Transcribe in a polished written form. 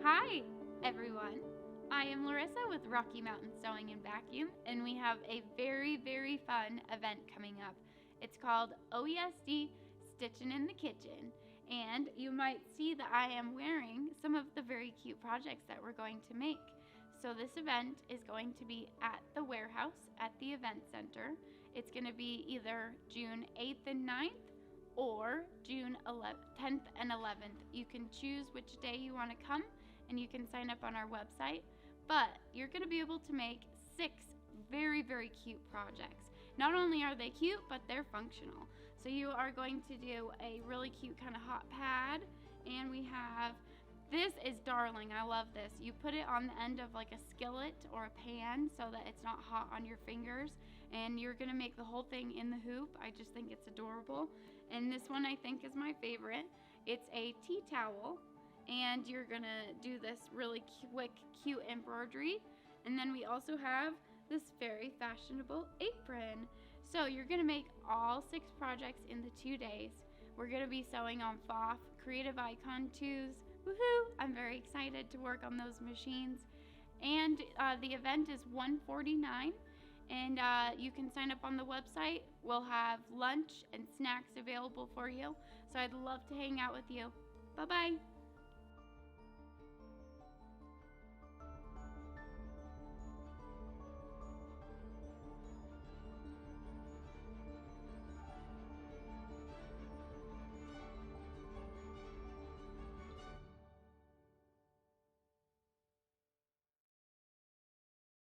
Hi, everyone. I am Larissa with Rocky Mountain Sewing and Vacuum, and we have a very fun event coming up. It's called OESD Stitching in the Kitchen, and you might see that I am wearing some of the very cute projects that we're going to make. So this event is going to be at the warehouse at the event center. It's going to be either June 8th and 9th or June 10th and 11th. You can choose which day you want to come, and you can sign up on our website. But you're going to be able to make 6 very cute projects. Not only are they cute, but they're functional. So you are going to do a really cute kind of hot pad, and we have, this is darling, I love this. You put it on the end of like a skillet or a pan so that it's not hot on your fingers, and you're gonna make the whole thing in the hoop. I just think it's adorable. And this one I think is my favorite. It's a tea towel, and you're gonna do this really quick, cute embroidery. And then we also have this very fashionable apron. So you're gonna make all 6 projects in the 2 days. We're gonna be sewing on FOF Creative Icon 2s. Woohoo! I'm very excited to work on those machines. And the event is $149, and you can sign up on the website. We'll have lunch and snacks available for you. So I'd love to hang out with you. Bye-bye.